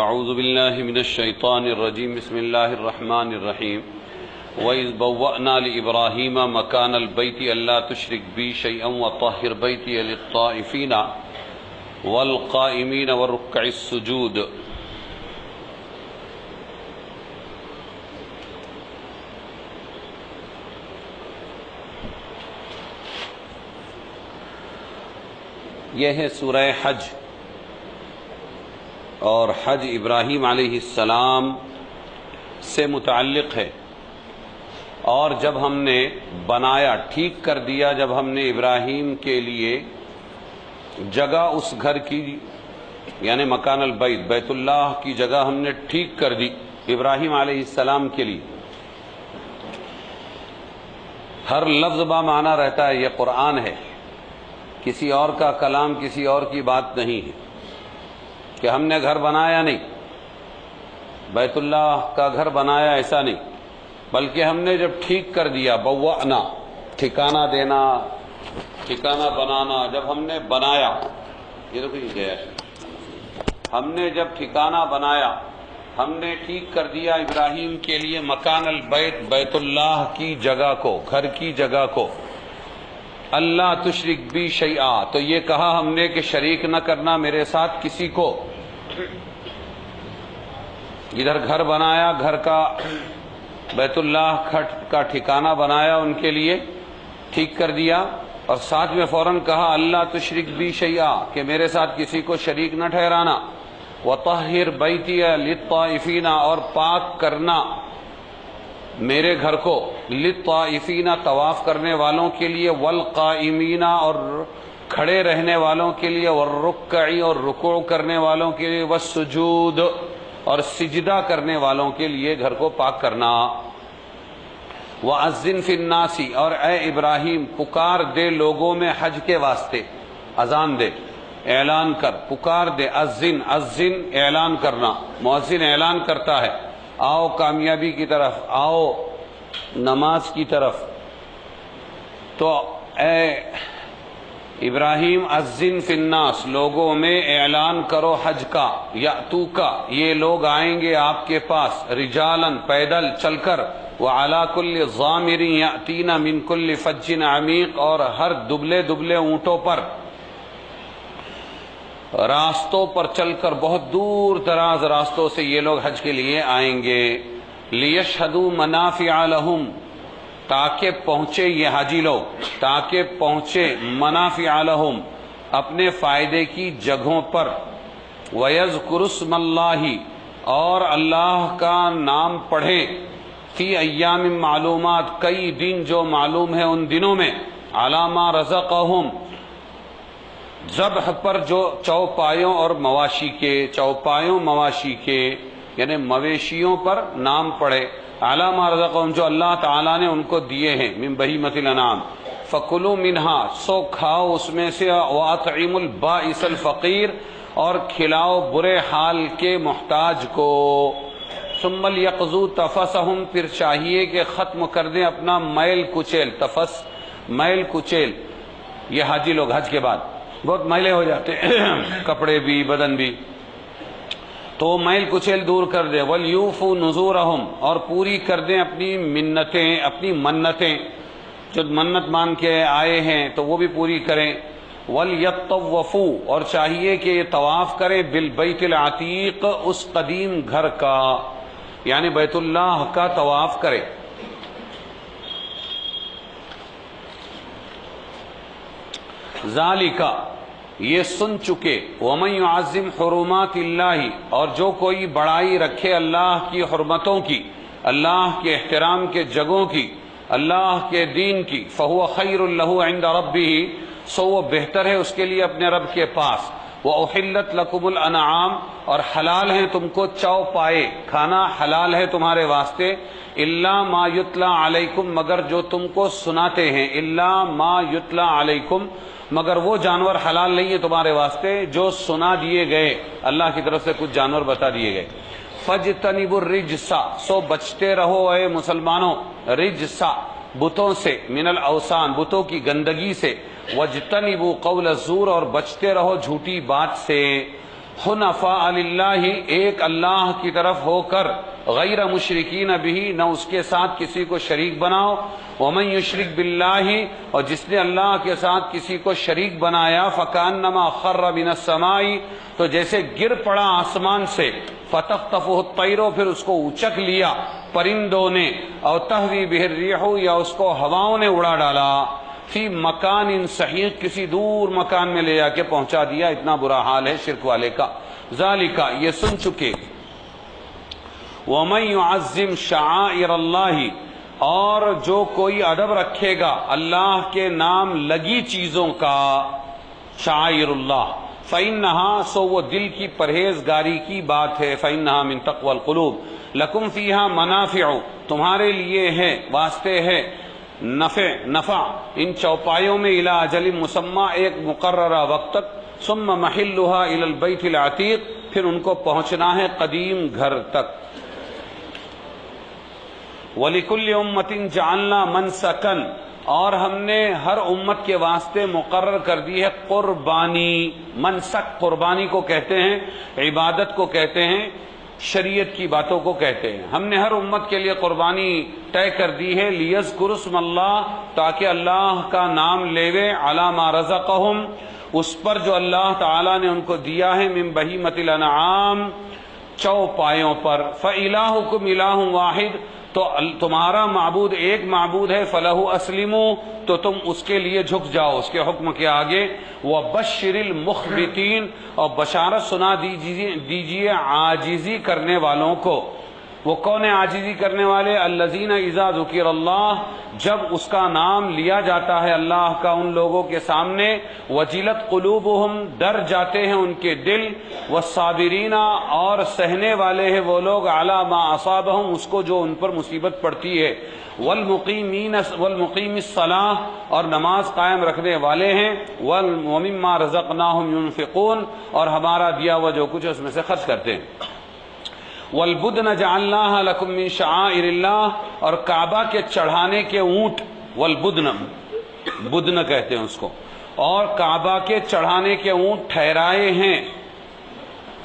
اعوذ باللہ من الشیطان الرجیم بسم اللہ الرحمن الرحیم وَإِذْ بَوَّأْنَا لِإِبْرَاهِيمَ مَكَانَ الْبَيْتِ أَلَّا تُشْرِكْ بِي شَيْئًا وَطَهِّرْ بَيْتِيَ لِلطَّائِفِينَ وَالْقَائِمِينَ وَالرُّكَّعِ السُّجُودِ۔ یہ ہے سورہ حج، اور حج ابراہیم علیہ السلام سے متعلق ہے۔ اور جب ہم نے بنایا، ٹھیک کر دیا، جب ہم نے ابراہیم کے لیے جگہ اس گھر کی یعنی مکان البیت، بیت اللہ کی جگہ ہم نے ٹھیک کر دی ابراہیم علیہ السلام کے لیے۔ ہر لفظ با معنی رہتا ہے، یہ قرآن ہے، کسی اور کا کلام، کسی اور کی بات نہیں ہے کہ ہم نے گھر بنایا، نہیں، بیت اللہ کا گھر بنایا، ایسا نہیں، بلکہ ہم نے جب ٹھیک کر دیا، بوأنا، ٹھکانہ دینا، ٹھکانہ بنانا، جب ہم نے بنایا، یہ تو کہیں گیا، ہم نے جب ٹھکانہ بنایا، ہم نے ٹھیک کر دیا ابراہیم کے لیے مکان البیت، بیت اللہ کی جگہ کو، گھر کی جگہ کو، اللہ تشرک بی شیئا، تو یہ کہا ہم نے کہ شریک نہ کرنا میرے ساتھ کسی کو۔ ادھر گھر بنایا، گھر کا بیت اللہ کا ٹھکانہ بنایا ان کے لیے، ٹھیک کر دیا، اور ساتھ میں فوراً کہا اللہ تشرک بی شیئا، کہ میرے ساتھ کسی کو شریک نہ ٹھہرانا، وطہر بیتی للطائفین، اور پاک کرنا میرے گھر کو، للطائفین، طواف کرنے والوں کے لیے، والقائمین، اور کھڑے رہنے والوں کے لیے، والرکعی، اور رکوع کرنے والوں کے لیے، والسجود، اور سجدہ کرنے والوں کے لیے گھر کو پاک کرنا۔ وَأَذِّن فِي النَّاسِ، اور اے ابراہیم پکار دے لوگوں میں حج کے واسطے، اذان دے، اعلان کر، پکار دے، اذن، اذن اعلان کرنا، مؤذن اعلان کرتا ہے، آؤ کامیابی کی طرف، آؤ نماز کی طرف۔ تو اے ابراہیم اذن فی الناس، لوگوں میں اعلان کرو حج کا، یاتوکا، یہ لوگ آئیں گے آپ کے پاس، رجالن، پیدل چل کر، وعلی کل ضامر یاتین من کل فج عمیق، اور ہر دبلے دبلے اونٹوں پر، راستوں پر چل کر، بہت دور دراز راستوں سے یہ لوگ حج کے لیے آئیں گے، لیشہدوا منافع لہم، تاکہ پہنچے یہ حاجی لوگ، تاکہ پہنچے منافع لہم، اپنے فائدے کی جگہوں پر، وَيَذْكُرُ اسْمَ اللَّهِ، اور اللہ کا نام پڑھیں، فی ایام معلومات، کئی دن جو معلوم ہے ان دنوں میں، عَلَى مَا رَزَقَهُمْ، ذبح پر جو چوپایوں اور مواشی کے، چوپایوں مواشی کے، یعنی مویشیوں پر نام پڑھے، عَلَى مَا رَزَقَهُمْ، جو اللہ تعالیٰ نے ان کو دیے ہیں، من بہیمۃ الانعام، فَكُلُوا مِنْهَا، سو کھاؤ اس میں سے، وَأَطْعِمُوا الْبَائِسَ الْفَقِيرَ، اور کھلاؤ برے حال کے محتاج کو، ثُمَّ لْيَقْضُوا تَفَثَهُمْ، پھر چاہیے کہ ختم کر دیں اپنا میل کچیل، تفس میل کچیل، یہ حاجی لوگ حج کے بعد بہت میلے ہو جاتے ہیں، کپڑے بھی بدن بھی، تو میل کچیل دور کر دیں، وَلْيُوفُوا نُذُورَهُمْ، اور پوری کر دیں اپنی منتیں، اپنی منتیں، جو منت مان کے آئے ہیں تو وہ بھی پوری کریں، وَلْيَطَّوَّفُوا، اور چاہیے کہ یہ طواف کریں، بِالْبَيْتِ الْعَتِيقِ، اس قدیم گھر کا، یعنی بیت اللہ کا طواف کرے۔ ذالکا، یہ سن چکے، وَمَن يُعَظِّمْ حُرُمَاتِ اللَّهِ، اور جو کوئی بڑائی رکھے اللہ کی حرمتوں کی، اللہ کے احترام کے جگہوں کی، اللہ کے دین کی، فَهُوَ خَيْرٌ لَهُ عِنْدَ رَبِّهِ، سو وہ بہتر ہے اس کے لیے اپنے رب کے پاس، وَأُحِلَّتْ لَكُمُ الْأَنْعَامُ، اور حلال ہیں تم کو چوپائے، کھانا حلال ہے تمہارے واسطے، إِلَّا مَا يُتْلَى عَلَيْكُمْ، مگر جو تم کو سناتے ہیں، إِلَّا مَا يُتْلَى عَلَيْكُمْ، مگر وہ جانور حلال نہیں ہے تمہارے واسطے جو سنا دیے گئے، اللہ کی طرف سے کچھ جانور بتا دیے گئے۔ فَاجْتَنِبُوا الرِّجْسَ، سو بچتے رہو اے مسلمانوں، رجسا، بتوں سے، من الاوثان، بتوں کی گندگی سے، وَاجْتَنِبُوا قَوْلَ الزُّورِ، اور بچتے رہو جھوٹی بات سے، حنفاء للہ، ایک اللہ کی طرف ہو کر، غیر مشرکین بہ، نہ اس کے ساتھ کسی کو شریک بناؤ، ومن یشرک باللہ، اور جس نے اللہ کے ساتھ کسی کو شریک بنایا، فکأنما خر من السماء، تو جیسے گر پڑا آسمان سے، فتخطفہ الطیر، پھر اس کو اچک لیا پرندوں نے، او تہوی بہ الریح، یا اس کو ہواؤں نے اڑا ڈالا، فی مکان صحیح، کسی دور مکان میں لے جا کے پہنچا دیا، اتنا برا حال ہے شرک والے کا۔ ذالک، یہ سن چکے، ومن یعظم شعائر اللہ، اور جو کوئی ادب رکھے گا اللہ کے نام لگی چیزوں کا، شعائر اللہ، فإنہا، سو وہ دل کی پرہیزگاری کی بات ہے، فإنہا من تقوی القلوب، لکم فیہا منافع، تمہارے لیے ہے، واسطے ہے، نفع ان چوپایوں میں، الی اجل مسمى، ایک مقررہ وقت تک، ثم محلها الی البیت العتیق، پھر ان کو پہنچنا ہے قدیم گھر تک۔ وَلِكُلِّ أُمَّةٍ جَعَلْنَا مَنْسَكًا، اور ہم نے ہر امت کے واسطے مقرر کر دی ہے قربانی۔ منسک قربانی کو کہتے ہیں، عبادت کو کہتے ہیں، شریعت کی باتوں کو کہتے ہیں۔ ہم نے ہر امت کے لیے قربانی طے کر دی ہے، لِيَذْكُرُوا اسْمَ اللَّهِ، تاکہ اللہ کا نام لیوے، عَلَى مَا رَزَقَهُمْ، اس پر جو اللہ تعالیٰ نے ان کو دیا ہے، من بہیمۃ الانعام، چوپایوں پر۔ فَإِلَٰهُكُمْ إِلَٰهٌ وَاحِدٌ، تو تمہارا معبود ایک معبود ہے، فَلَهُ أَسْلِمُوا، تو تم اس کے لیے جھک جاؤ، اس کے حکم کے آگے۔ وَبَشِّرِ الْمُخْبِتِينَ، اور بشارت سنا دیجیے عاجزی کرنے والوں کو۔ وہ کون ہے عاجزی کرنے والے؟ الذین اذا ذکر اللہ، جب اس کا نام لیا جاتا ہے اللہ کا ان لوگوں کے سامنے، وجلت قلوبہم، ڈر جاتے ہیں ان کے دل، والصابرین، اور سہنے والے ہیں وہ لوگ، علی ما اصابہم، اس کو جو ان پر مصیبت پڑتی ہے، والمقیم الصلاۃ، اور نماز قائم رکھنے والے ہیں، ومما رزقناہم ينفقون، اور ہمارا دیا ہوا جو کچھ ہے اس میں سے خرچ کرتے ہیں۔ والبدن جعلناها لکم من شعائر اللہ، اور کعبہ کے چڑھانے کے اونٹ، والبدن، بدن کہتے ہیں اس کو، اور کعبہ کے چڑھانے کے اونٹ ٹھہرائے ہیں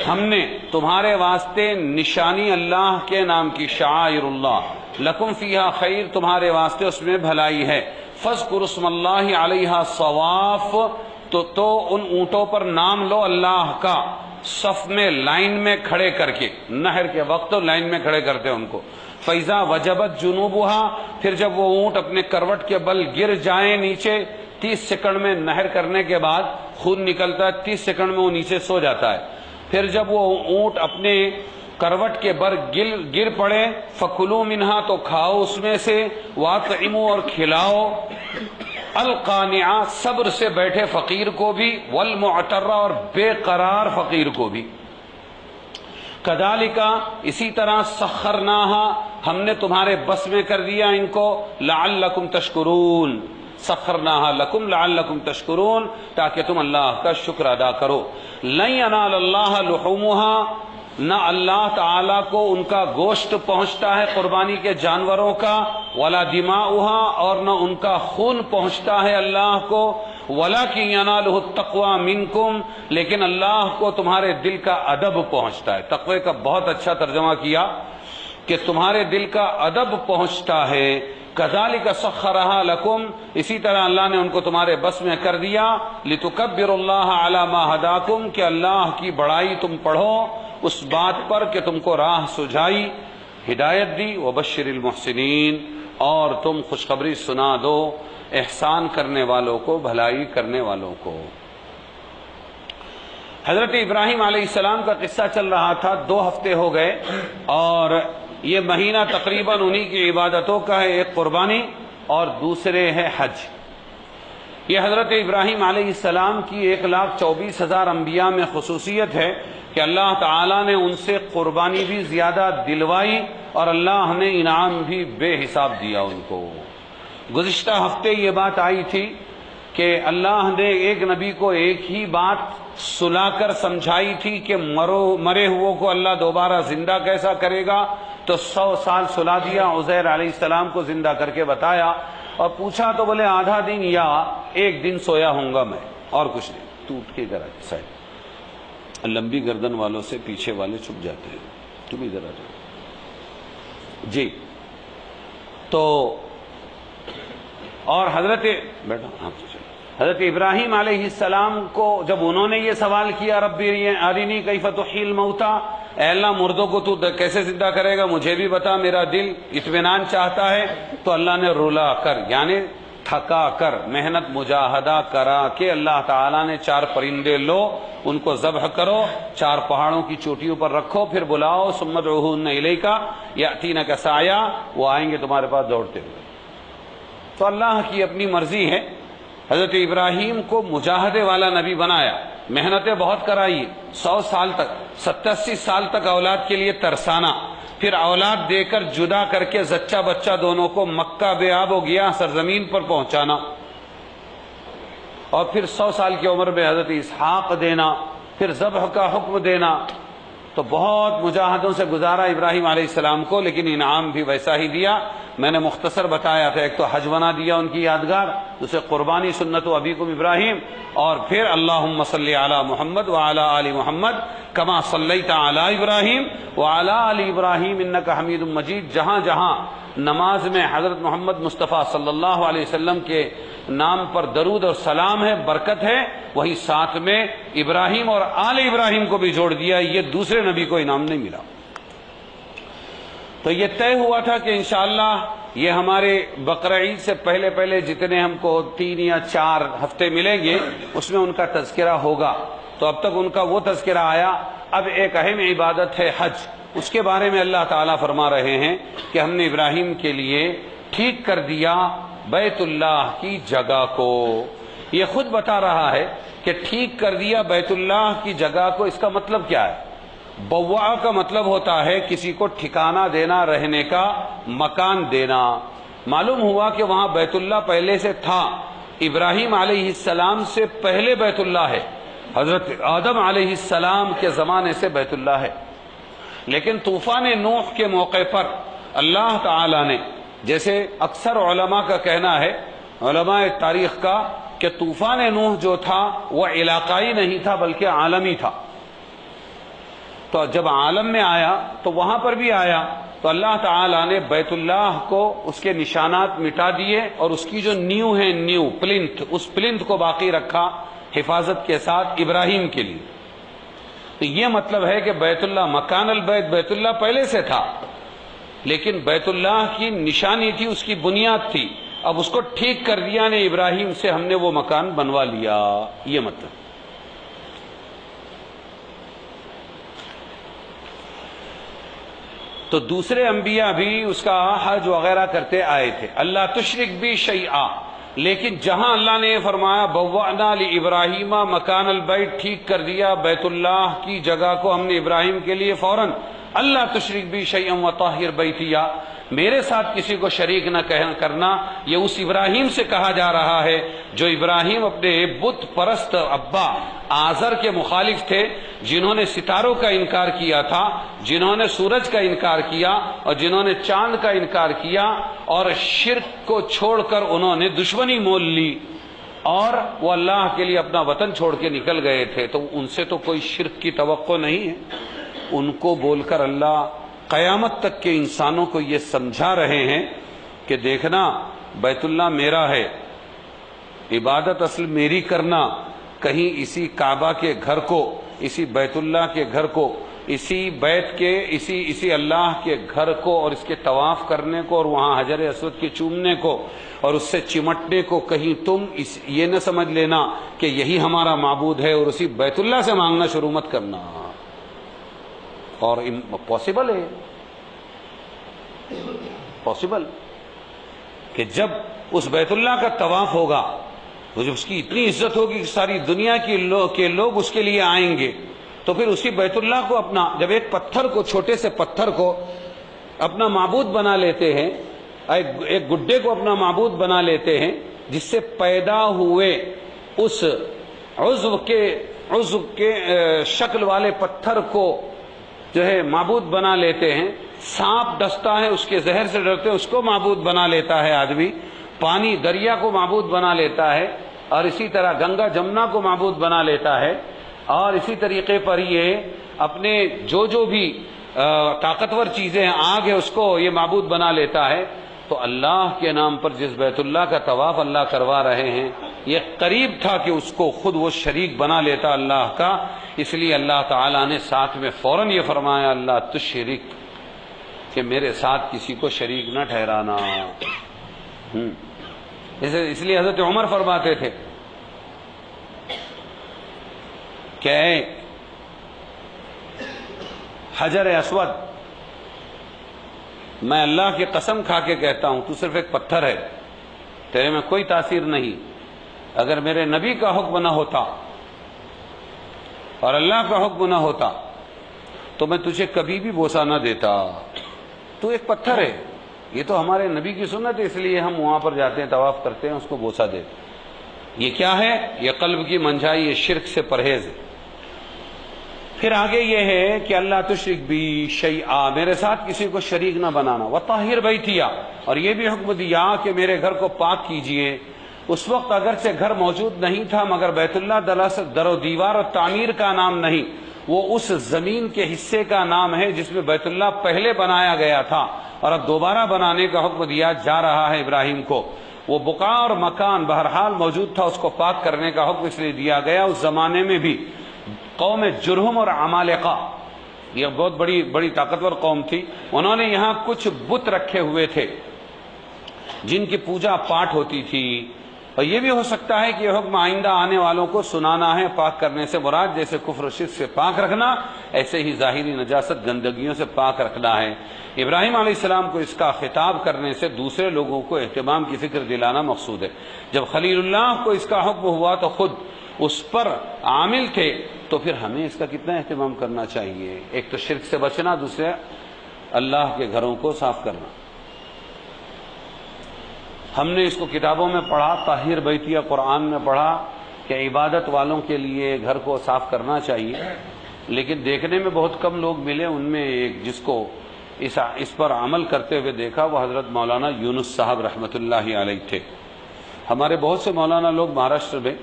ہم نے تمہارے واسطے، نشانی اللہ کے نام کی، شعائر اللہ، لکم فیہا خیر، تمہارے واسطے اس میں بھلائی ہے، فاذکروا اسم اللہ علیہا صواف، تو ان اونٹوں پر نام لو اللہ کا، صف میں، لائن میں کھڑے کر کے، نہر کے وقت لائن میں کھڑے کرتے ہیں ان کو۔ فَإِذَا وَجَبَتْ جُنُوبُهَا، پھر جب وہ اونٹ اپنے کروٹ کے بل گر جائیں نیچے، 30 سیکنڈ میں نہر کرنے کے بعد خون نکلتا ہے، 30 سیکنڈ میں وہ نیچے سو جاتا ہے۔ پھر جب وہ اونٹ اپنے کروٹ کے بر گر پڑے، فَكُلُوا مِنْهَا، تو کھاؤ اس میں سے، وَأَطْعِمُوا، اور کھلاؤ، القانع، صبر سے بیٹھے فقیر کو بھی، والمعتر، اور بے قرار فقیر کو بھی۔ کذالک، اسی طرح، سخرناہا، ہم نے تمہارے بس میں کر دیا ان کو، لعلکم تشکرون، سخرناہا لکم لعلکم تشکرون، تاکہ تم اللہ کا شکر ادا کرو۔ لن ینال اللہ لحومها، نہ اللہ تعالیٰ کو ان کا گوشت پہنچتا ہے قربانی کے جانوروں کا، ولا دماؤها، اور نہ ان کا خون پہنچتا ہے اللہ کو، ولکن ینالہ التقوی منکم، لیکن اللہ کو تمہارے دل کا ادب پہنچتا ہے۔ تقوی کا بہت اچھا ترجمہ کیا کہ تمہارے دل کا ادب پہنچتا ہے۔ کذالک سخرھا لکم، اسی طرح اللہ نے ان کو تمہارے بس میں کر دیا، لتکبروا اللہ علی ما ہداکم، کہ اللہ کی بڑائی تم پڑھو اس بات پر کہ تم کو راہ سجائی، ہدایت دی، وبشر المحسنین، اور تم خوشخبری سنا دو احسان کرنے والوں کو، بھلائی کرنے والوں کو۔ حضرت ابراہیم علیہ السلام کا قصہ چل رہا تھا، 2 ہفتے ہو گئے، اور یہ مہینہ تقریباً انہی کی عبادتوں کا ہے، ایک قربانی اور دوسرے ہے حج۔ یہ حضرت ابراہیم علیہ السلام کی 1,24,000 انبیاء میں خصوصیت ہے کہ اللہ تعالیٰ نے ان سے قربانی بھی زیادہ دلوائی، اور اللہ نے انعام بھی بے حساب دیا ان کو۔ گزشتہ ہفتے یہ بات آئی تھی کہ اللہ نے ایک نبی کو ایک ہی بات سلا کر سمجھائی تھی کہ مرے ہوئے کو اللہ دوبارہ زندہ کیسا کرے گا، تو 100 سال سلا دیا، عزیر علیہ السلام کو زندہ کر کے بتایا، اور پوچھا تو بولے آدھا دن یا 1 دن سویا ہوں گا میں، اور کچھ نہیں، ٹوٹ کے ذرا سائڈ۔ لمبی گردن والوں سے پیچھے والے چھپ جاتے ہیں. تم ادھر آ جاؤ. جی تو اور حضرت ابراہیم علیہ السلام کو جب انہوں نے یہ سوال کیا ربی ارینی کیف تحیی الموتى، اے اللہ مردوں کو تو کیسے زندہ کرے گا، مجھے بھی بتا، میرا دل اطمینان چاہتا ہے. تو اللہ نے رلا کر یعنی تھکا کر محنت مجاہدہ کرا کہ اللہ تعالیٰ نے 4 پرندے لو، ان کو ذبح کرو، 4 پہاڑوں کی چوٹیوں پر رکھو، پھر بلاؤ ثم ادعوہن الیک یأتینک سعیا، وہ آئیں گے تمہارے پاس دوڑتے ہوئے. تو اللہ کی اپنی مرضی ہے. حضرت ابراہیم کو مجاہدے والا نبی بنایا، محنتیں بہت کرائی، 100 سال تک 87 سال تک اولاد کے لیے ترسانا، پھر اولاد دے کر جدا کر کے زچہ بچہ دونوں کو مکہ بے آب و گیا سرزمین پر پہنچانا، اور پھر 100 سال کی عمر میں حضرت اسحاق دینا، پھر ذبح کا حکم دینا. تو بہت مجاہدوں سے گزارا ابراہیم علیہ السلام کو، لیکن انعام بھی ویسا ہی دیا. میں نے مختصر بتایا تھا، ایک تو حج بنا دیا ان کی یادگار، دوسرے قربانی سنت ابیکم ابراہیم، اور پھر اللہم صلی علی محمد وعلی آل محمد کما صلیت علی ابراہیم وعلی آل ابراہیم انک حمید مجید. جہاں جہاں نماز میں حضرت محمد مصطفیٰ صلی اللہ علیہ وسلم کے نام پر درود اور سلام ہے، برکت ہے، وہی ساتھ میں ابراہیم اور آل ابراہیم کو بھی جوڑ دیا. یہ دوسرے نبی کو انعام نہیں ملا. تو یہ طے ہوا تھا کہ انشاءاللہ یہ ہمارے بقرہ عید سے پہلے پہلے جتنے ہم کو 3 یا 4 ہفتے ملیں گے اس میں ان کا تذکرہ ہوگا. تو اب تک ان کا وہ تذکرہ آیا. اب ایک اہم عبادت ہے حج، اس کے بارے میں اللہ تعالیٰ فرما رہے ہیں کہ ہم نے ابراہیم کے لیے ٹھیک کر دیا بیت اللہ کی جگہ کو. یہ خود بتا رہا ہے کہ ٹھیک کر دیا بیت اللہ کی جگہ کو. اس کا مطلب کیا ہے؟ بوا کا مطلب ہوتا ہے کسی کو ٹھکانہ دینا، رہنے کا مکان دینا. معلوم ہوا کہ وہاں بیت اللہ پہلے سے تھا. ابراہیم علیہ السلام سے پہلے بیت اللہ ہے، حضرت آدم علیہ السلام کے زمانے سے بیت اللہ ہے. لیکن طوفان نوح کے موقع پر اللہ تعالی نے، جیسے اکثر علماء کا کہنا ہے، علماء تاریخ کا، کہ طوفان نوح جو تھا وہ علاقائی نہیں تھا بلکہ عالمی تھا. تو جب عالم میں آیا تو وہاں پر بھی آیا، تو اللہ تعالیٰ نے بیت اللہ کو اس کے نشانات مٹا دیے اور اس کی جو نیو ہے، نیو پلنتھ، اس پلنتھ کو باقی رکھا حفاظت کے ساتھ ابراہیم کے لیے. تو یہ مطلب ہے کہ بیت اللہ مکان البیت، بیت اللہ پہلے سے تھا لیکن بیت اللہ کی نشانی تھی، اس کی بنیاد تھی. اب اس کو ٹھیک کر دیا نے ابراہیم سے، ہم نے وہ مکان بنوا لیا. یہ مطلب. تو دوسرے انبیاء بھی اس کا حج وغیرہ کرتے آئے تھے. اللہ تشرک بھی شیئا، لیکن جہاں اللہ نے یہ فرمایا بوأنا لابراہیم مکان البیت، ٹھیک کر دیا بیت اللہ کی جگہ کو ہم نے ابراہیم کے لیے فوراً. اللہ تشرک بھی شیئا وطہر بیتیا، میرے ساتھ کسی کو شریک نہ کرنا. یہ اس ابراہیم سے کہا جا رہا ہے جو ابراہیم اپنے بت پرست ابا آزر کے مخالف تھے، جنہوں نے ستاروں کا انکار کیا تھا، جنہوں نے سورج کا انکار کیا اور جنہوں نے چاند کا انکار کیا، اور شرک کو چھوڑ کر انہوں نے دشمنی مول لی اور وہ اللہ کے لیے اپنا وطن چھوڑ کے نکل گئے تھے. تو ان سے تو کوئی شرک کی توقع نہیں ہے. ان کو بول کر اللہ قیامت تک کے انسانوں کو یہ سمجھا رہے ہیں کہ دیکھنا بیت اللہ میرا ہے، عبادت اصل میری کرنا. کہیں اسی کعبہ کے گھر کو، اسی بیت اللہ کے گھر کو، اسی بیت کے اسی اللہ کے گھر کو اور اس کے طواف کرنے کو اور وہاں حجر اسود کے چومنے کو اور اس سے چمٹنے کو کہیں تم یہ نہ سمجھ لینا کہ یہی ہمارا معبود ہے اور اسی بیت اللہ سے مانگنا شروع مت کرنا. اور پاسبل ہے، پاسبل کہ جب اس بیت اللہ کا طواف ہوگا، جب اس کی اتنی عزت ہوگی کہ ساری دنیا کے لوگ اس کے لیے آئیں گے، تو پھر اسی بیت اللہ کو اپنا، جب ایک پتھر کو، چھوٹے سے پتھر کو اپنا معبود بنا لیتے ہیں، ایک گڈے کو اپنا معبود بنا لیتے ہیں، جس سے پیدا ہوئے اس عضو کے شکل والے پتھر کو جو ہے معبود بنا لیتے ہیں. سانپ ڈستا ہے اس کے زہر سے ڈرتے ہیں، اس کو معبود بنا لیتا ہے آدمی. پانی دریا کو معبود بنا لیتا ہے، اور اسی طرح گنگا جمنا کو معبود بنا لیتا ہے. اور اسی طریقے پر یہ اپنے جو بھی طاقتور چیزیں ہیں، آگ ہے، اس کو یہ معبود بنا لیتا ہے، تو اللہ کے نام پر جس بیت اللہ کا طواف اللہ کروا رہے ہیں، یہ قریب تھا کہ اس کو خود وہ شریک بنا لیتا اللہ کا، اس لیے اللہ تعالیٰ نے ساتھ میں فوراً یہ فرمایا اللہ تشرک، کہ میرے ساتھ کسی کو شریک نہ ٹھہرانا۔ اس لیے حضرت عمر فرماتے تھے کہ اے حجر اسود، میں اللہ کی قسم کھا کے کہتا ہوں تو صرف ایک پتھر ہے، تیرے میں کوئی تاثیر نہیں، اگر میرے نبی کا حکم نہ ہوتا اور اللہ کا حکم نہ ہوتا تو میں تجھے کبھی بھی بوسہ نہ دیتا، تو ایک پتھر ہے، یہ تو ہمارے نبی کی سنت ہے، اس لیے ہم وہاں پر جاتے ہیں، طواف کرتے ہیں، اس کو بوسہ دیتے۔ یہ کیا ہے؟ یہ قلب کی منجائی، یہ شرک سے پرہیز ہے۔ پھر آگے یہ ہے کہ اللہ تشرک بی شیئا، میرے ساتھ کسی کو شریک نہ بنانا، وطہر بیتیا، اور یہ بھی حکم دیا کہ میرے گھر کو پاک کیجئے۔ اس وقت اگرچہ گھر موجود نہیں تھا، مگر بیت اللہ در و دیوار اور تعمیر کا نام نہیں، وہ اس زمین کے حصے کا نام ہے جس میں بیت اللہ پہلے بنایا گیا تھا اور اب دوبارہ بنانے کا حکم دیا جا رہا ہے ابراہیم کو۔ وہ بقعہ اور مکان بہرحال موجود تھا، اس کو پاک کرنے کا حکم اس لیے دیا گیا۔ اس زمانے میں بھی قوم جرہم اور عمالقہ، یہ بہت بڑی طاقتور قوم تھی، انہوں نے یہاں کچھ بت رکھے ہوئے تھے جن کی پوجا پاٹ ہوتی تھی، اور یہ بھی ہو سکتا ہے کہ یہ حکم آئندہ آنے والوں کو سنانا ہے۔ پاک کرنے سے مراد جیسے کفر و شرک سے پاک رکھنا، ایسے ہی ظاہری نجاست گندگیوں سے پاک رکھنا ہے۔ ابراہیم علیہ السلام کو اس کا خطاب کرنے سے دوسرے لوگوں کو اہتمام کی فکر دلانا مقصود ہے۔ جب خلیل اللہ کو اس کا حکم ہوا تو خود اس پر عامل تھے، تو پھر ہمیں اس کا کتنا اہتمام کرنا چاہیے۔ ایک تو شرک سے بچنا، دوسرے اللہ کے گھروں کو صاف کرنا۔ ہم نے اس کو کتابوں میں پڑھا، طاہر بیتیہ قرآن میں پڑھا کہ عبادت والوں کے لیے گھر کو صاف کرنا چاہیے، لیکن دیکھنے میں بہت کم لوگ ملے۔ ان میں ایک جس کو اس پر عمل کرتے ہوئے دیکھا وہ حضرت مولانا یونس صاحب رحمۃ اللہ علیہ تھے۔ ہمارے بہت سے مولانا لوگ مہاراشٹر میں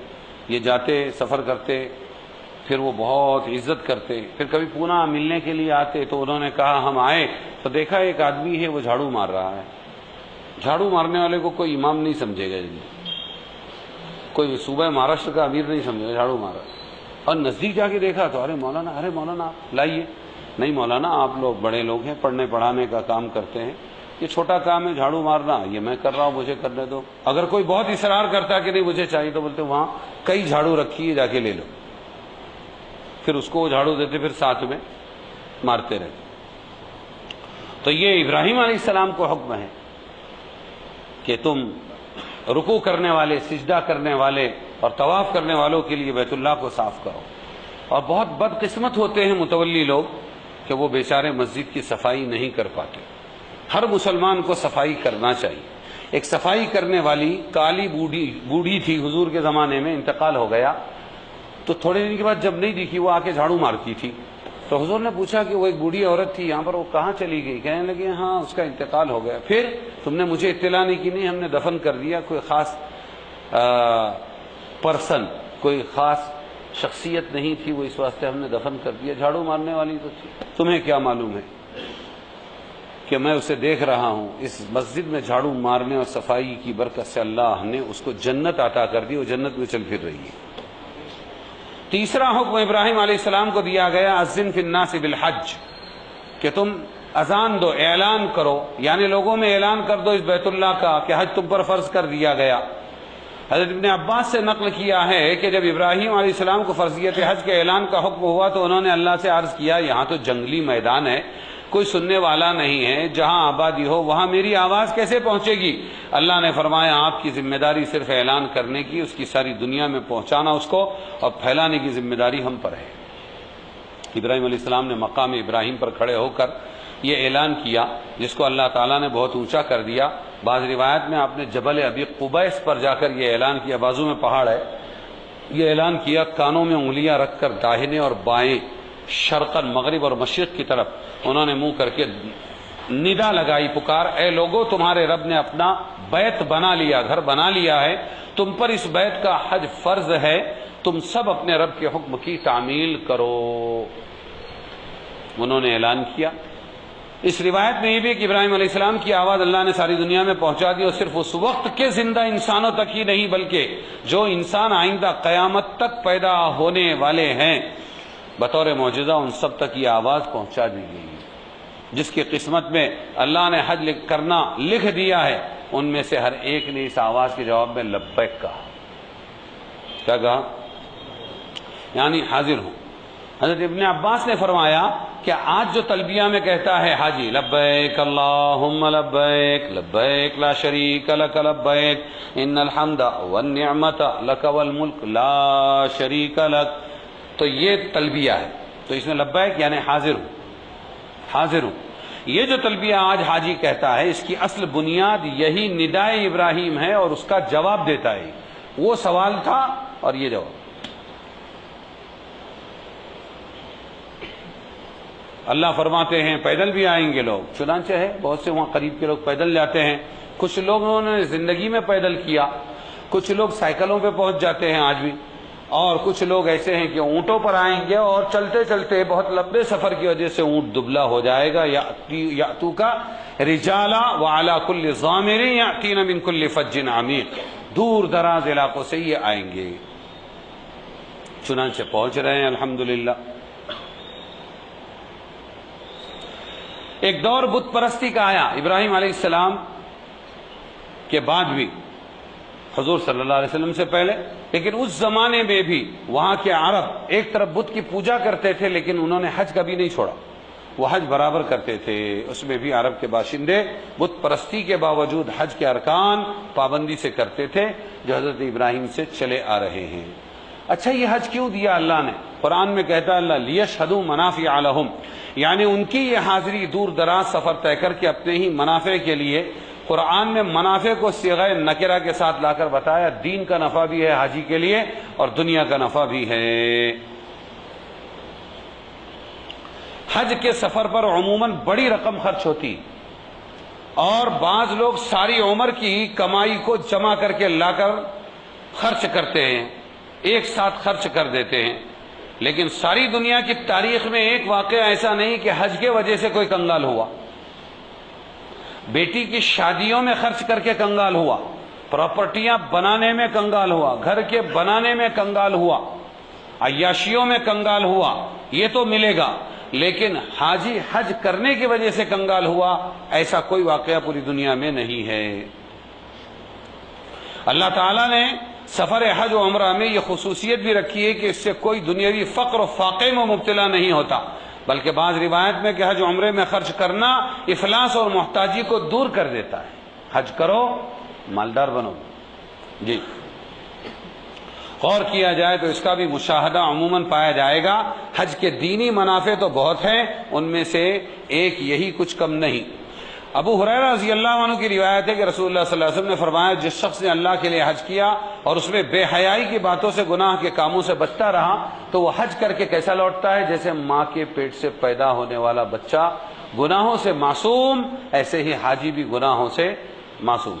یہ جاتے، سفر کرتے، پھر وہ بہت عزت کرتے، پھر کبھی پونا ملنے کے لیے آتے تو انہوں نے کہا ہم آئے تو دیکھا ایک آدمی ہے وہ جھاڑو مار رہا ہے۔ جھاڑو مارنے والے کو کوئی امام نہیں سمجھے گا، کوئی صوبہ مہاراشٹر کا امیر نہیں سمجھے گا، جھاڑو مارا۔ اور نزدیک جا کے دیکھا تو ارے مولانا لائیے، نہیں مولانا آپ لوگ بڑے لوگ ہیں، پڑھنے پڑھانے کا کام کرتے ہیں، یہ چھوٹا کام ہے جھاڑو مارنا، یہ میں کر رہا ہوں، مجھے کرنے دو۔ اگر کوئی بہت اصرار کرتا کہ نہیں مجھے چاہیے تو بولتے وہاں کئی جھاڑو رکھی ہے، جا کے لے لو۔ پھر اس کو وہ جھاڑو دیتے، پھر ساتھ میں مارتے رہتے۔ تو یہ ابراہیم علیہ السلام کو حکم ہے کہ تم رکوع کرنے والے، سجدہ کرنے والے اور طواف کرنے والوں کے لیے بیت اللہ کو صاف کرو۔ اور بہت بدقسمت ہوتے ہیں متولی لوگ کہ وہ بیچارے مسجد کی صفائی نہیں کر پاتے۔ ہر مسلمان کو صفائی کرنا چاہیے۔ ایک صفائی کرنے والی کالی بوڑھی تھی، حضور کے زمانے میں انتقال ہو گیا، تو تھوڑے دن کے بعد جب نہیں دکھی وہ آ کے جھاڑو مارتی تھی، تو حضور نے پوچھا کہ وہ ایک بوڑھی عورت تھی یہاں پر، وہ کہاں چلی گئی؟ کہنے لگے ہاں اس کا انتقال ہو گیا۔ پھر تم نے مجھے اطلاع نہیں کی؟ نہیں، ہم نے دفن کر دیا، کوئی خاص پرسن، کوئی خاص شخصیت نہیں تھی وہ، اس واسطے ہم نے دفن کر دیا، جھاڑو مارنے والی تو تھی۔ تمہیں کیا معلوم ہے کہ میں اسے دیکھ رہا ہوں، اس مسجد میں جھاڑو مارنے اور صفائی کی برکت سے اللہ نے اس کو جنت عطا کر دی، وہ جنت میں چل پھر رہی ہے۔ تیسرا حکم ابراہیم علیہ السلام کو دیا گیا، اذن فی الناس بالحج، کہ تم اذان دو، اعلان کرو، یعنی لوگوں میں اعلان کر دو اس بیت اللہ کا کہ حج تم پر فرض کر دیا گیا۔ حضرت ابن عباس سے نقل کیا ہے کہ جب ابراہیم علیہ السلام کو فرضیت حج کے اعلان کا حکم ہوا تو انہوں نے اللہ سے عرض کیا یہاں تو جنگلی میدان ہے، کوئی سننے والا نہیں ہے، جہاں آبادی ہو وہاں میری آواز کیسے پہنچے گی؟ اللہ نے فرمایا آپ کی ذمہ داری صرف اعلان کرنے کی، اس کی ساری دنیا میں پہنچانا اس کو، اور پھیلانے کی ذمہ داری ہم پر ہے۔ ابراہیم علیہ السلام نے مقام ابراہیم پر کھڑے ہو کر یہ اعلان کیا، جس کو اللہ تعالیٰ نے بہت اونچا کر دیا۔ بعض روایت میں آپ نے جبل ابی قبیس پر جا کر یہ اعلان کیا، بازو میں پہاڑ ہے، یہ اعلان کیا، کانوں میں انگلیاں رکھ کر داہنے اور بائیں، شرقاً، مغرب اور مشرق کی طرف انہوں نے منہ کر کے ندا لگائی، پکار، اے لوگو تمہارے رب نے اپنا بیت بنا لیا، گھر بنا لیا ہے، تم پر اس بیت کا حج فرض ہے، تم سب اپنے رب کے حکم کی تعمیل کرو. انہوں نے اعلان کیا. اس روایت میں یہ بھی کہ ابراہیم علیہ السلام کی آواز اللہ نے ساری دنیا میں پہنچا دی، اور صرف اس وقت کے زندہ انسانوں تک ہی نہیں بلکہ جو انسان آئندہ قیامت تک پیدا ہونے والے ہیں بطور معجزہ ان سب تک یہ آواز پہنچا دی گئی. جس کی قسمت میں اللہ نے حج کرنا لکھ دیا ہے ان میں سے ہر ایک نے اس آواز کے جواب میں لبیک کہا. کیا کہا؟ یعنی حاضر ہوں. حضرت ابن عباس نے فرمایا کہ آج جو تلبیہ میں کہتا ہے حاجی لبیک اللہم لبیک لبیک لا شریک لک لبیک ان الحمد والنعمت لک والملک لا شریک لک، تو یہ تلبیہ ہے. تو اس میں لبیک یعنی حاضر ہوں، حاضر ہوں. یہ جو تلبیہ آج حاجی کہتا ہے اس کی اصل بنیاد یہی ندائے ابراہیم ہے اور اس کا جواب دیتا ہے. وہ سوال تھا اور یہ جواب. اللہ فرماتے ہیں پیدل بھی آئیں گے لوگ، چنانچہ ہے بہت سے وہاں قریب کے لوگ پیدل جاتے ہیں. کچھ لوگوں نے زندگی میں پیدل کیا، کچھ لوگ سائیکلوں پہ پہنچ جاتے ہیں آج بھی، اور کچھ لوگ ایسے ہیں کہ اونٹوں پر آئیں گے اور چلتے چلتے بہت لمبے سفر کی وجہ سے اونٹ دبلا ہو جائے گا. یاتوکا رجالا وعلی کل ضامر یاتین من کل فج عمیق، دور دراز علاقوں سے یہ آئیں گے. چنانچہ پہنچ رہے ہیں الحمدللہ. ایک دور بت پرستی کا آیا ابراہیم علیہ السلام کے بعد بھی، حضور صلی اللہ علیہ وسلم سے پہلے، لیکن اس زمانے میں بھی وہاں کے عرب ایک طرف بت کی پوجا کرتے تھے لیکن انہوں نے حج کبھی نہیں چھوڑا. وہ حج برابر کرتے تھے. اس میں بھی عرب کے باشندے بت پرستی کے باوجود حج کے ارکان پابندی سے کرتے تھے جو حضرت ابراہیم سے چلے آ رہے ہیں. اچھا یہ حج کیوں دیا اللہ نے؟ قرآن میں کہتا ہے اللہ لیشہدوا منافع لہم، یعنی ان کی یہ حاضری دور دراز سفر طے کر کے اپنے ہی منافع کے لیے. قرآن میں منافع کو صیغہ نکرہ کے ساتھ لا کر بتایا. دین کا نفع بھی ہے حاجی کے لیے اور دنیا کا نفع بھی ہے. حج کے سفر پر عموماً بڑی رقم خرچ ہوتی اور بعض لوگ ساری عمر کی کمائی کو جمع کر کے لا کر خرچ کرتے ہیں، ایک ساتھ خرچ کر دیتے ہیں. لیکن ساری دنیا کی تاریخ میں ایک واقعہ ایسا نہیں کہ حج کے وجہ سے کوئی کنگال ہوا. بیٹی کی شادیوں میں خرچ کر کے کنگال ہوا، پراپرٹیاں بنانے میں کنگال ہوا، گھر کے بنانے میں کنگال ہوا، عیاشیوں میں کنگال ہوا، یہ تو ملے گا. لیکن حاجی حج کرنے کی وجہ سے کنگال ہوا ایسا کوئی واقعہ پوری دنیا میں نہیں ہے. اللہ تعالیٰ نے سفر حج و عمرہ میں یہ خصوصیت بھی رکھی ہے کہ اس سے کوئی دنیاوی فقر و فاقے میں مبتلا نہیں ہوتا، بلکہ بعض روایت میں کہ حج و عمرے میں خرچ کرنا افلاس اور محتاجی کو دور کر دیتا ہے. حج کرو مالدار بنو. جی غور کیا جائے تو اس کا بھی مشاہدہ عموماً پایا جائے گا. حج کے دینی منافع تو بہت ہیں، ان میں سے ایک یہی کچھ کم نہیں. ابو ہریرہ رضی اللہ عنہ کی روایت ہے کہ رسول اللہ صلی اللہ علیہ وسلم نے فرمایا جس شخص نے اللہ کے لیے حج کیا اور اس میں بے حیائی کی باتوں سے گناہ کے کاموں سے بچتا رہا تو وہ حج کر کے کیسا لوٹتا ہے؟ جیسے ماں کے پیٹ سے پیدا ہونے والا بچہ گناہوں سے معصوم، ایسے ہی حاجی بھی گناہوں سے معصوم.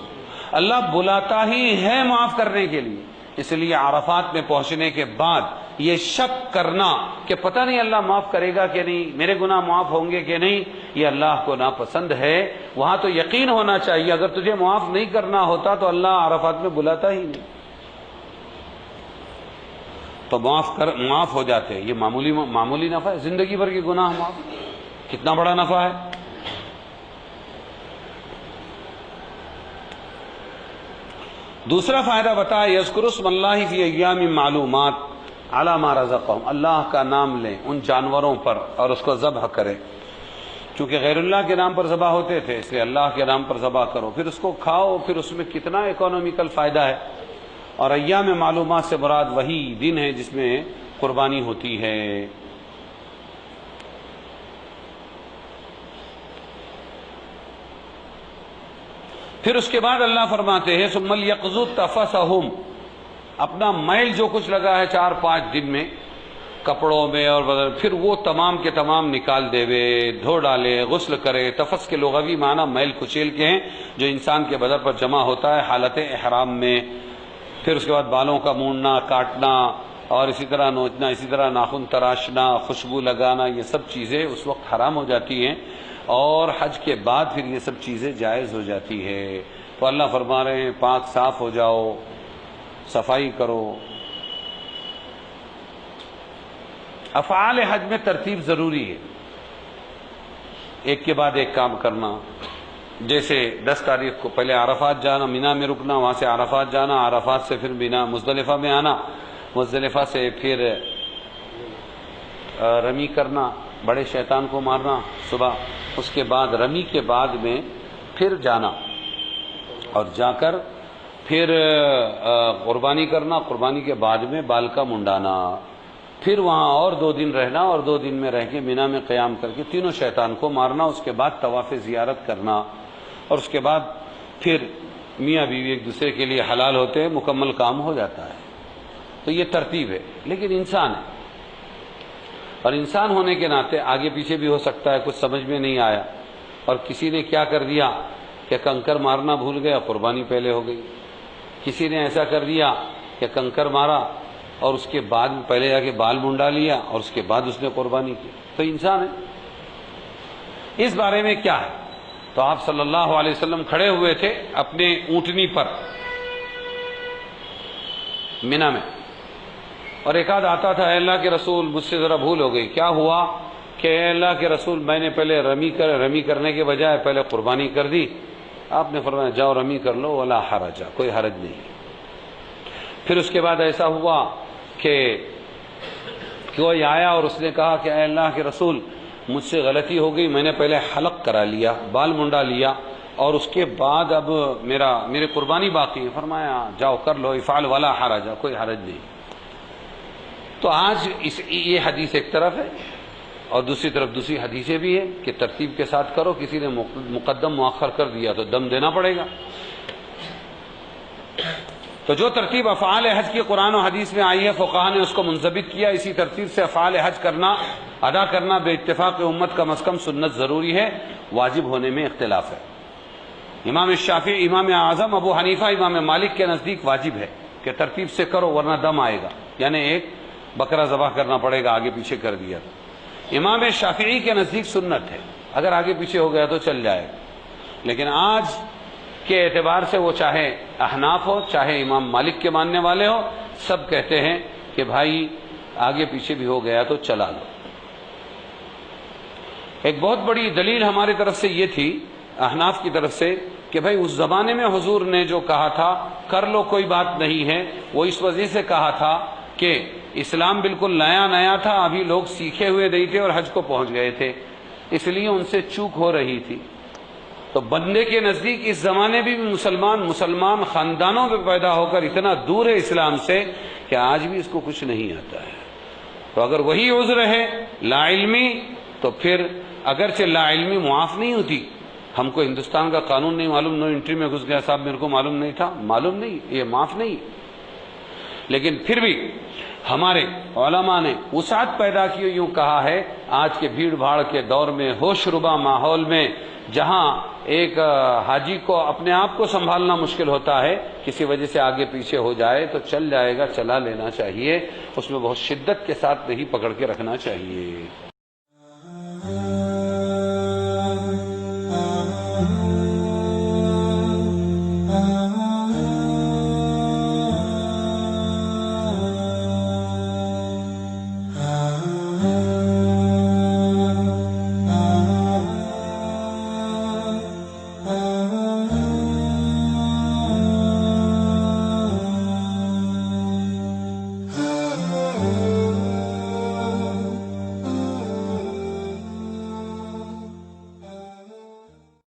اللہ بلاتا ہی ہے معاف کرنے کے لیے. اس لیے عرفات میں پہنچنے کے بعد یہ شک کرنا کہ پتہ نہیں اللہ معاف کرے گا کہ نہیں، میرے گناہ معاف ہوں گے کہ نہیں، یہ اللہ کو ناپسند ہے. وہاں تو یقین ہونا چاہیے اگر تجھے معاف نہیں کرنا ہوتا تو اللہ عرفات میں بلاتا ہی نہیں. تو معاف ہو جاتے ہیں. یہ معمولی نفع ہے. زندگی بھر کے گناہ معاف، کتنا بڑا نفع ہے. دوسرا فائدہ بتایا یذکر اسم اللہ فی ایام معلومات علی ما رزقہم، اللہ کا نام لیں ان جانوروں پر اور اس کو ذبح کریں. چونکہ غیر اللہ کے نام پر ذبح ہوتے تھے اس لیے اللہ کے نام پر ذبح کرو، پھر اس کو کھاؤ، پھر اس میں کتنا اکنامیکل فائدہ ہے. اور ایام معلومات سے مراد وہی دن ہے جس میں قربانی ہوتی ہے. پھر اس کے بعد اللہ فرماتے ہیں ثم لیقضوا تفثہم، اپنا میل جو کچھ لگا ہے 4-5 دن میں کپڑوں میں اور بدن، پھر وہ تمام کے تمام نکال دے وے، دھو ڈالے، غسل کرے. تفث کے لغوی معنی میل کچیل کے ہیں جو انسان کے بدن پر جمع ہوتا ہے حالت احرام میں. پھر اس کے بعد بالوں کا مونڈنا، کاٹنا، اور اسی طرح نوچنا، اسی طرح ناخن تراشنا، خوشبو لگانا، یہ سب چیزیں اس وقت حرام ہو جاتی ہیں، اور حج کے بعد پھر یہ سب چیزیں جائز ہو جاتی ہے۔ تو اللہ فرما رہے ہیں پاک صاف ہو جاؤ، صفائی کرو۔ افعال حج میں ترتیب ضروری ہے، ایک کے بعد ایک کام کرنا۔ جیسے 10 تاریخ کو پہلے عرفات جانا، مینا میں رکنا، وہاں سے عرفات جانا، عرفات سے پھر مینا مزدلفہ میں آنا، مزدلفہ سے پھر رمی کرنا، بڑے شیطان کو مارنا صبح، اس کے بعد رمی کے بعد میں پھر جانا اور جا کر پھر قربانی کرنا، قربانی کے بعد میں بال کا منڈانا، پھر وہاں اور 2 دن رہنا، اور 2 دن میں رہ کے مینا میں قیام کر کے تینوں شیطان کو مارنا، اس کے بعد طواف زیارت کرنا، اور اس کے بعد پھر میاں بیوی ایک دوسرے کے لیے حلال ہوتے ہیں، مکمل کام ہو جاتا ہے۔ تو یہ ترتیب ہے، لیکن انسان ہے، اور انسان ہونے کے ناطے آگے پیچھے بھی ہو سکتا ہے، کچھ سمجھ میں نہیں آیا اور کسی نے کیا کر دیا کہ کنکر مارنا بھول گیا، قربانی پہلے ہو گئی۔ کسی نے ایسا کر دیا کہ کنکر مارا اور اس کے بعد پہلے جا کے بال منڈا لیا اور اس کے بعد اس نے قربانی کی، تو انسان ہے۔ اس بارے میں کیا ہے؟ تو آپ صلی اللہ علیہ وسلم کھڑے ہوئے تھے اپنے اونٹنی پر مینا میں، اور ایک آدھ آتا تھا، اے اللہ کے رسول مجھ سے ذرا بھول ہو گئی، کیا ہوا کہ اے اللہ کے رسول میں نے پہلے رمی کرنے کے بجائے پہلے قربانی کر دی۔ آپ نے فرمایا جاؤ رمی کر لو، ولا حرج، کوئی حرج نہیں۔ پھر اس کے بعد ایسا ہوا کہ کوئی آیا اور اس نے کہا کہ اے اللہ کے رسول مجھ سے غلطی ہو گئی، میں نے پہلے حلق کرا لیا، بال منڈا لیا، اور اس کے بعد اب میرے قربانی باقی ہے۔ فرمایا جاؤ کر لو، افعل ولا حرج، کوئی حرج نہیں۔ تو آج یہ حدیث ایک طرف ہے، اور دوسری طرف دوسری حدیثیں بھی ہیں کہ ترتیب کے ساتھ کرو، کسی نے مقدم مؤخر کر دیا تو دم دینا پڑے گا۔ تو جو ترتیب افعال حج کی قرآن و حدیث میں آئی ہے، فقہا نے اس کو منضبط کیا، اسی ترتیب سے افعال حج کرنا، ادا کرنا بے اتفاق امت کم از کم سنت ضروری ہے، واجب ہونے میں اختلاف ہے۔ امام شافعی، امام اعظم ابو حنیفہ، امام مالک کے نزدیک واجب ہے کہ ترتیب سے کرو ورنہ دم آئے گا، یعنی ایک بکرا ذبح کرنا پڑے گا اگے پیچھے کر دیا تو۔ امام شافعی کے نزدیک سنت ہے، اگر آگے پیچھے ہو گیا تو چل جائے گا، لیکن آج کے اعتبار سے وہ چاہے احناف ہو چاہے امام مالک کے ماننے والے ہو، سب کہتے ہیں کہ بھائی آگے پیچھے بھی ہو گیا تو چلا لو۔ ایک بہت بڑی دلیل ہماری طرف سے یہ تھی، احناف کی طرف سے، کہ بھائی اس زمانے میں حضور نے جو کہا تھا کر لو کوئی بات نہیں ہے، وہ اس وجہ سے کہا تھا کہ اسلام بالکل نیا نیا تھا، ابھی لوگ سیکھے ہوئے نہیں تھے اور حج کو پہنچ گئے تھے، اس لیے ان سے چوک ہو رہی تھی۔ تو بندے کے نزدیک اس زمانے بھی مسلمان خاندانوں میں پیدا ہو کر اتنا دور ہے اسلام سے کہ آج بھی اس کو کچھ نہیں آتا ہے۔ تو اگر وہی عذر ہے لا علمی، تو پھر اگرچہ لا علمی معاف نہیں ہوتی، ہم کو ہندوستان کا قانون نہیں معلوم، نو انٹری میں گھس گیا صاحب، میرے کو معلوم نہیں تھا، معلوم نہیں، یہ معاف نہیں، لیکن پھر بھی ہمارے علماء نے وسعت پیدا کی، یوں کہا ہے آج کے بھیڑ بھاڑ کے دور میں، ہوش ربا ماحول میں، جہاں ایک حاجی کو اپنے آپ کو سنبھالنا مشکل ہوتا ہے، کسی وجہ سے آگے پیچھے ہو جائے تو چل جائے گا، چلا لینا چاہیے، اس میں بہت شدت کے ساتھ نہیں پکڑ کے رکھنا چاہیے۔